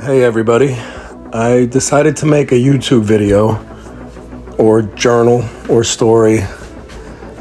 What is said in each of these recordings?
Hey everybody, I decided to make a YouTube video or journal or story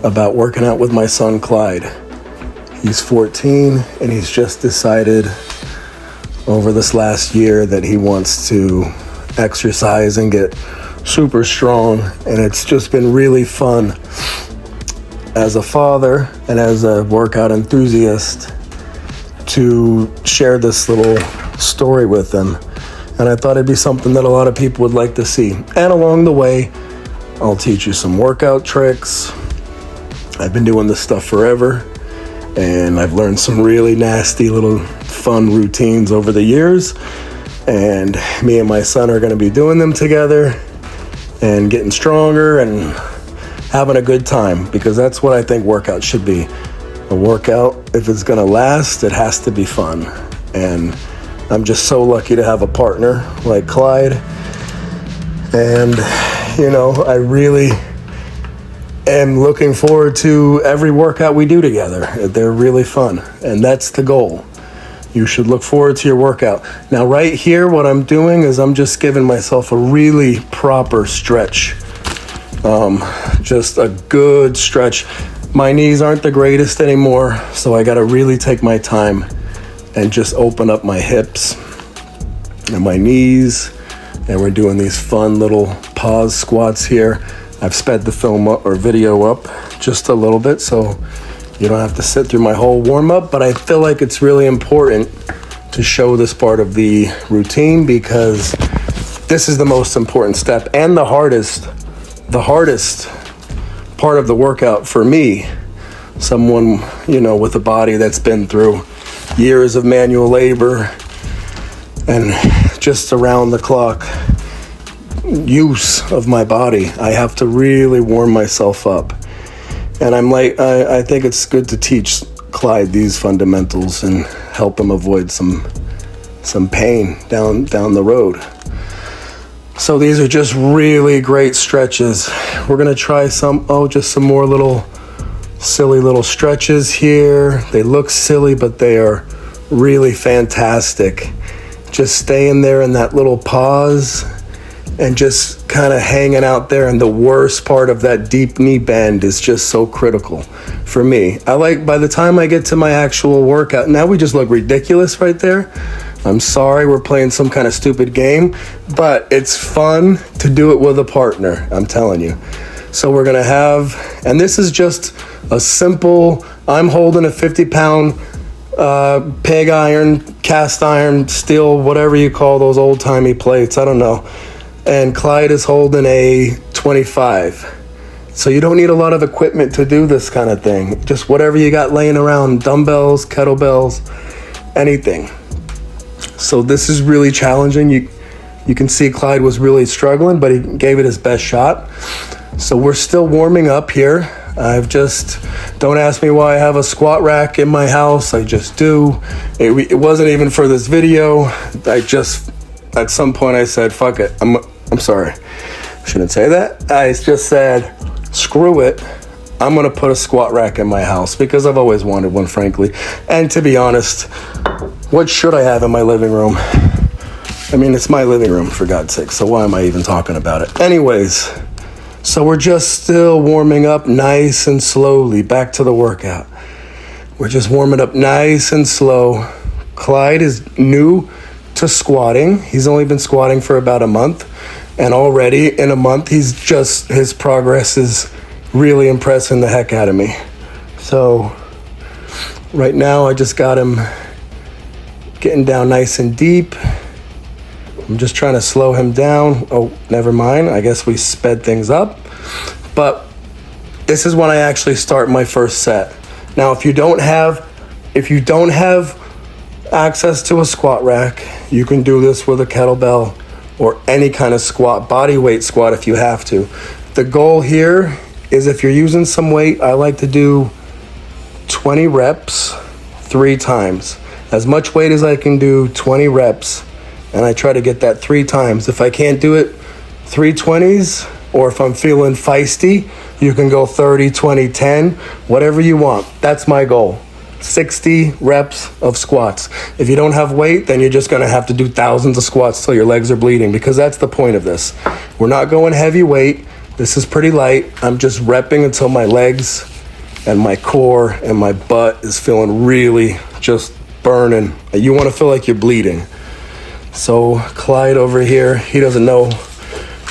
about working out with my son Clyde. He's 14 and he's just decided over this last year that he wants to exercise and get super strong, and it's just been really fun as a father and as a workout enthusiast to share this little story with them. And I thought it'd be something that a lot of people would like to see. And along the way, I'll teach you some workout tricks. I've been doing this stuff forever, and I've learned some really nasty little fun routines over the years. And me and my son are going to be doing them together and getting stronger and having a good time, because that's what I think workout should be. A workout, if it's going to last, it has to be fun. And I'm just so lucky to have a partner like Clyde. And, you know, I really am looking forward to every workout we do together. They're really fun, and that's the goal. You should look forward to your workout. Now, right here, what I'm doing is I'm just giving myself a really proper stretch. Just a good stretch. My knees aren't the greatest anymore, so I got to really take my time and just open up my hips and my knees. And we're doing these fun little pause squats here. I've sped the film up or video up just a little bit, so you don't have to sit through my whole warm-up, but I feel like it's really important to show this part of the routine, because this is the most important step and the hardest part of the workout for me. Someone, you know, with a body that's been through years of manual labor and just around the clock use of my body. I have to really warm myself up. And I think it's good to teach Clyde these fundamentals and help him avoid some pain down the road. So these are just really great stretches. We're gonna try just some more little silly little stretches here. They look silly, but they are really fantastic. Just staying there in that little pause and just kind of hanging out there. And the worst part of that deep knee bend is just so critical for me. By the time I get to my actual workout, now we just look ridiculous right there. I'm sorry, we're playing some kind of stupid game, but it's fun to do it with a partner, I'm telling you. So we're gonna and this is just a simple, I'm holding a 50-pound pig iron, cast iron, steel, whatever you call those old-timey plates, I don't know. And Clyde is holding a 25. So you don't need a lot of equipment to do this kind of thing. Just whatever you got laying around, dumbbells, kettlebells, anything. So this is really challenging. You can see Clyde was really struggling, but he gave it his best shot. So we're still warming up here. Don't ask me why I have a squat rack in my house. I just do. It wasn't even for this video. At some point I said, fuck it. I'm sorry. I shouldn't say that. I just said, screw it. I'm going to put a squat rack in my house because I've always wanted one, frankly. And to be honest, what should I have in my living room? I mean, it's my living room, for God's sake. So why am I even talking about it? Anyways, so we're just still warming up nice and slowly. Back to the workout. We're just warming up nice and slow. Clyde is new to squatting. He's only been squatting for about a month. And already in a month, his progress is really impressing the heck out of me. So right now I just got him getting down nice and deep. I'm just trying to slow him down. Oh, never mind. I guess we sped things up. But this is when I actually start my first set. Now, if you don't have access to a squat rack, you can do this with a kettlebell or any kind of squat, body weight squat if you have to. The goal here is, if you're using some weight, I like to do 20 reps 3 times. As much weight as I can do, 20 reps, and I try to get that 3 times. If I can't do it 3 20s, or if I'm feeling feisty, you can go 30, 20, 10, whatever you want. That's my goal. 60 reps of squats. If you don't have weight, then you're just gonna have to do thousands of squats till your legs are bleeding, because that's the point of this. We're not going heavy weight. This is pretty light. I'm just repping until my legs and my core and my butt is feeling really just burning. You wanna feel like you're bleeding. So Clyde over here, he doesn't know,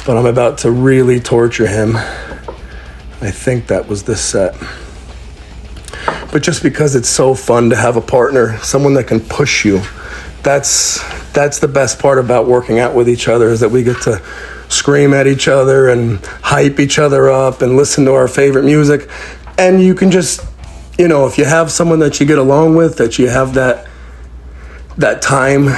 but I'm about to really torture him. I think that was this set. But just because it's so fun to have a partner, someone that can push you, that's the best part about working out with each other, is that we get to scream at each other and hype each other up and listen to our favorite music. And you can just, you know, if you have someone that you get along with, that you have that time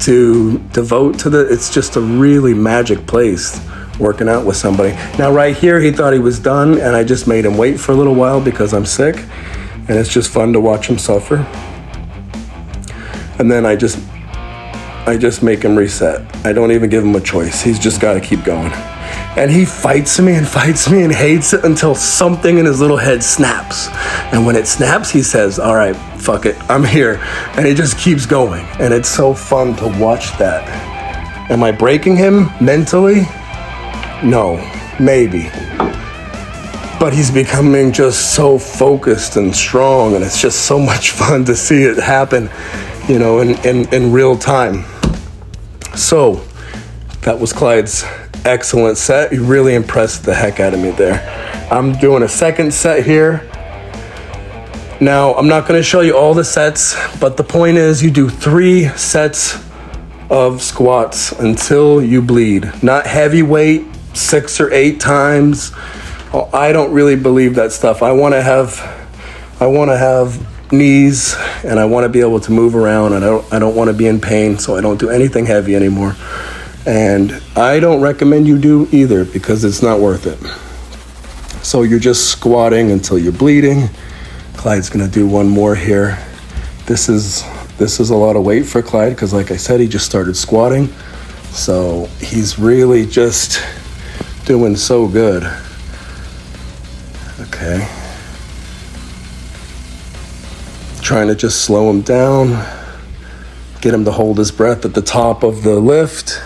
to devote to it's just a really magic place working out with somebody. Now right here, he thought he was done, and I just made him wait for a little while because I'm sick, and it's just fun to watch him suffer. And then I just make him reset. I don't even give him a choice. He's just got to keep going. And he fights me and hates it until something in his little head snaps. And when it snaps, he says, all right, fuck it, I'm here. And he just keeps going. And it's so fun to watch that. Am I breaking him mentally? No, maybe. But he's becoming just so focused and strong, and it's just so much fun to see it happen, you know, in real time. So that was Clyde's excellent set. He really impressed the heck out of me there. I'm doing a second set here. Now, I'm not going to show you all the sets, but the point is you do 3 sets of squats until you bleed. Not heavy weight, 6 or 8 times. I don't really believe that stuff. I want to have knees, and I want to be able to move around, and I don't want to be in pain, so I don't do anything heavy anymore. And I don't recommend you do either, because it's not worth it. So you're just squatting until you're bleeding. Clyde's gonna do one more here. This is a lot of weight for Clyde, because like I said, he just started squatting. So he's really just doing so good. Okay. Trying to just slow him down, get him to hold his breath at the top of the lift,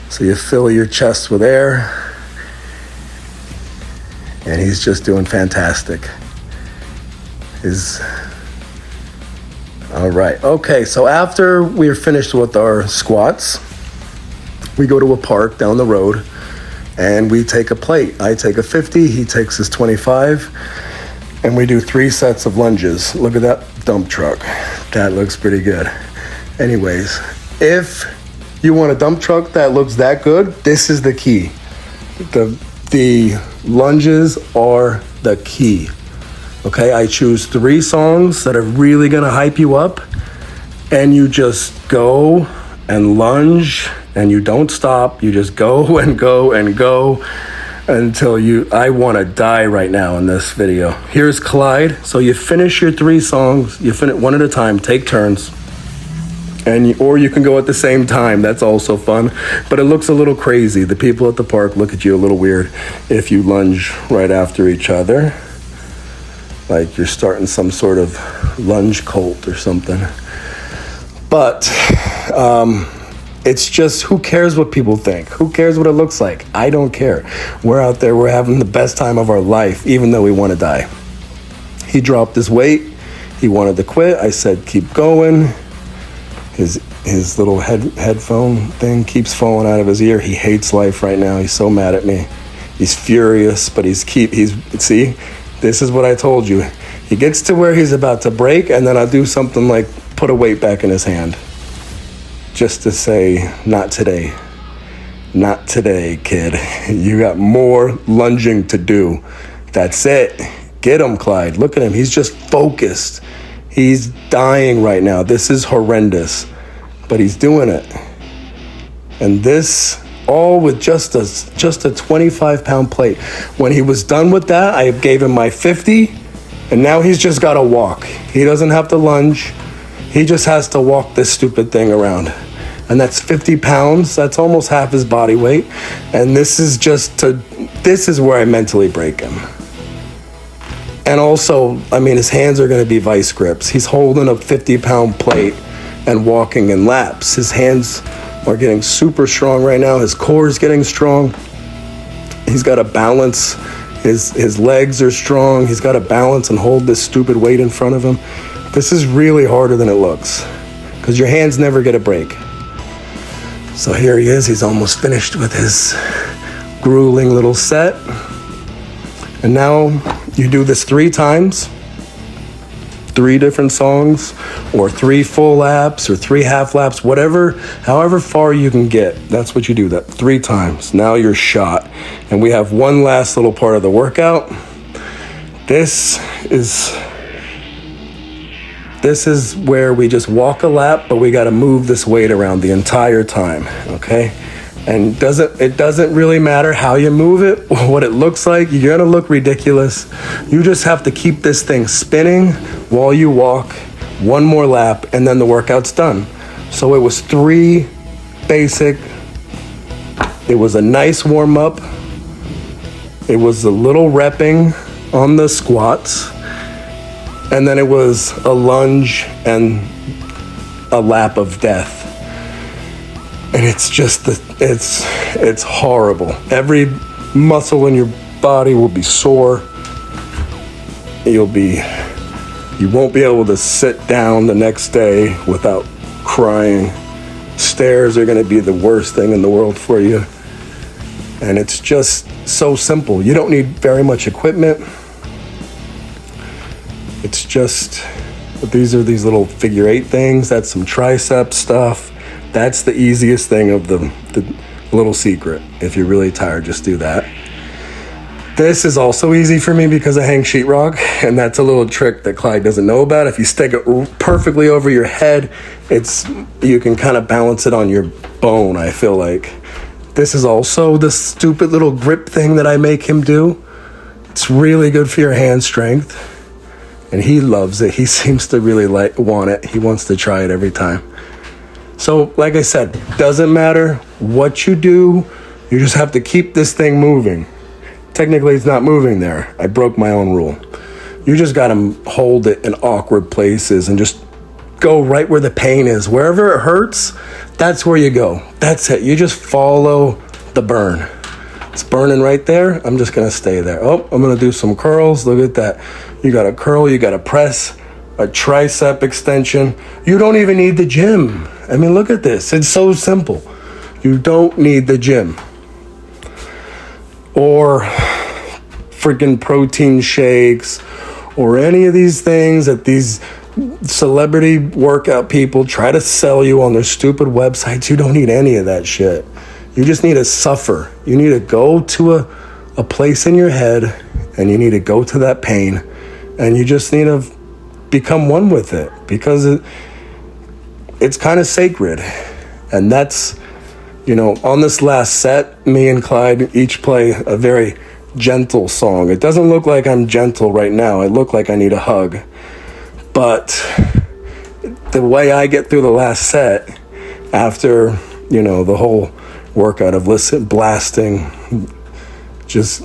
so you fill your chest with air. And he's just doing fantastic. All right. Okay, so after we're finished with our squats, we go to a park down the road and we take a plate. I take a 50, he takes his 25, and we do 3 sets of lunges. Look at that dump truck. That looks pretty good. Anyways, if you want a dump truck that looks that good, this is the key. The lunges are the key. Okay, I choose 3 songs that are really gonna hype you up, and you just go and lunge, and you don't stop. You just go and go and go until I wanna die right now in this video. Here's Clyde. So you finish your 3 songs, you finish one at a time, take turns. Or you can go at the same time. That's also fun, but it looks a little crazy. The people at the park look at you a little weird if you lunge right after each other, like you're starting some sort of lunge cult or something. But it's just, who cares what people think? Who cares what it looks like? I don't care. We're out there, we're having the best time of our life, even though we want to die. He dropped his weight. He wanted to quit. I said, keep going. His little headphone thing keeps falling out of his ear. He hates life right now. He's so mad at me. He's furious, but see, this is what I told you. He gets to where he's about to break, and then I'll do something like put a weight back in his hand, just to say, not today. Not today, kid. You got more lunging to do. That's it. Get him, Clyde. Look at him. He's just focused. He's dying right now. This is horrendous, but he's doing it. And this, all with just a 25-pound plate. When he was done with that, I gave him my 50, and now he's just got to walk. He doesn't have to lunge. He just has to walk this stupid thing around. And that's 50 pounds. That's almost half his body weight. And this is where I mentally break him. And also, I mean, his hands are going to be vice grips. He's holding a 50-pound plate and walking in laps. His hands are getting super strong right now. His core is getting strong. He's got to balance. His legs are strong. He's got to balance and hold this stupid weight in front of him. This is really harder than it looks because your hands never get a break. So here he is. He's almost finished with his grueling little set. And now you do this 3 times, 3 different songs, or 3 full laps, or 3 half laps, however far you can get. That's what you do, that 3 times. Now you're shot. And we have one last little part of the workout. This is where we just walk a lap, but we got to move this weight around the entire time, okay? And it doesn't really matter how you move it, what it looks like. You're gonna look ridiculous. You just have to keep this thing spinning while you walk 1 more lap, and then the workout's done. So it was 3 basic. It was a nice warm up. It was a little repping on the squats. And then it was a lunge and a lap of death. And it's just, it's horrible. Every muscle in your body will be sore. You won't be able to sit down the next day without crying. Stairs are gonna be the worst thing in the world for you. And it's just so simple. You don't need very much equipment. It's just, these are these little figure 8 things. That's some tricep stuff. That's the easiest thing of the little secret. If you're really tired, just do that. This is also easy for me because I hang sheetrock, and that's a little trick that Clyde doesn't know about. If you stick it perfectly over your head, you can kind of balance it on your bone, I feel like. This is also the stupid little grip thing that I make him do. It's really good for your hand strength, and he loves it. He seems to really want it. He wants to try it every time. So, like I said, doesn't matter what you do, you just have to keep this thing moving. Technically, it's not moving there. I broke my own rule. You just got to hold it in awkward places and just go right where the pain is. Wherever it hurts, that's where you go. That's it. You just follow the burn. It's burning right there. I'm just going to stay there. Oh, I'm going to do some curls. Look at that. You got to curl. You got to press. A tricep extension. You don't even need the gym. I mean, look at this. It's so simple. You don't need the gym. Or freaking protein shakes or any of these things that these celebrity workout people try to sell you on their stupid websites. You don't need any of that shit. You just need to suffer. You need to go to a place in your head, and you need to go to that pain, and you just need to become one with it, because it's kind of sacred. And that's, on this last set, me and Clyde each play a very gentle song. It doesn't look like I'm gentle right now. I look like I need a hug. But the way I get through the last set, after, the whole workout of blasting, just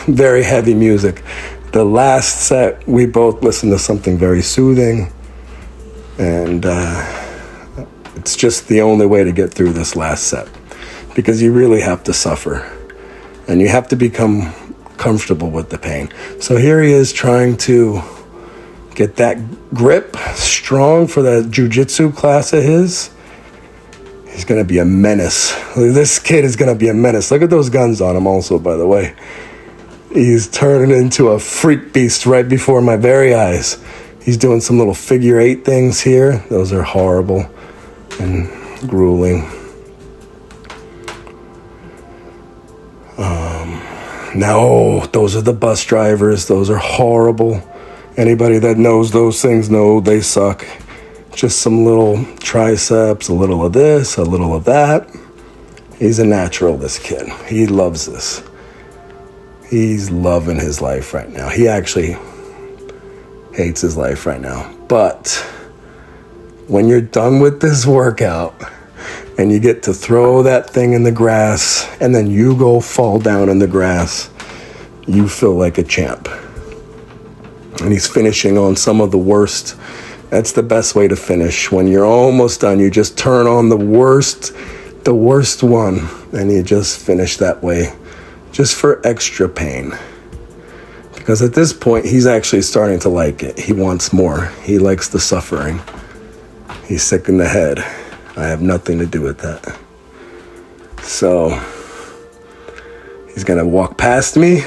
very heavy music, the last set, we both listened to something very soothing, and it's just the only way to get through this last set, because you really have to suffer, and you have to become comfortable with the pain. So here he is trying to get that grip strong for that jiu-jitsu class of his. He's going to be a menace. This kid is going to be a menace. Look at those guns on him also, by the way. He's turning into a freak beast right before my very eyes. He's doing some little figure 8 things here. Those are horrible and grueling. No, those are the bus drivers. Those are horrible. Anybody that knows those things know they suck. Just some little triceps, a little of this, a little of that. He's a natural, this kid. He loves this. He's loving his life right now. He actually hates his life right now. But when you're done with this workout and you get to throw that thing in the grass and then you go fall down in the grass, you feel like a champ. And he's finishing on some of the worst. That's the best way to finish. When you're almost done, you just turn on the worst one, and you just finish that way, just for extra pain. Because at this point, he's actually starting to like it. He wants more. He likes the suffering. He's sick in the head. I have nothing to do with that. So he's gonna walk past me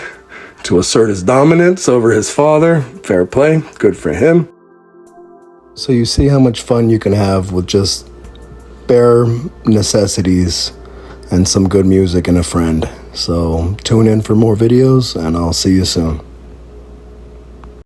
to assert his dominance over his father. Fair play, good for him. So you see how much fun you can have with just bare necessities and some good music and a friend. So tune in for more videos, and I'll see you soon.